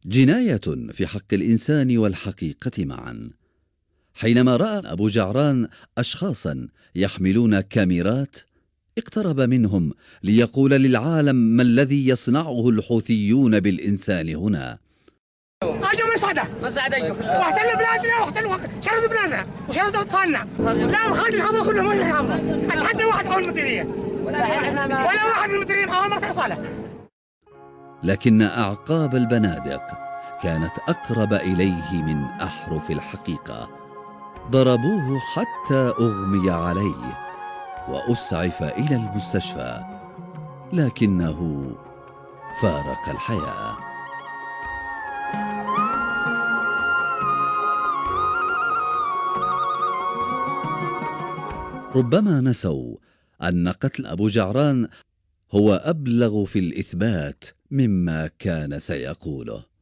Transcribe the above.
جناية في حق الإنسان والحقيقة معا. حينما رأى أبو جعران أشخاصا يحملون كاميرات، اقترب منهم ليقول للعالم ما الذي يصنعه الحوثيون بالإنسان هنا. اجوا من صعده واحتلوا بلادنا واحتلوا شردوا بلادنا وشردوا اطفالنا. لا خلي الحافظه كلهم وين الحافظه؟ حتى واحد او المديريه ولا واحد من المديرين معهم ما تصاله. لكن أعقاب البنادق كانت أقرب إليه من أحرف الحقيقة. ضربوه حتى أغمي عليه وأسعف إلى المستشفى، لكنه فارق الحياة. ربما نسوا أن قتل أبو جعران هو أبلغ في الإثبات مما كان سيقوله.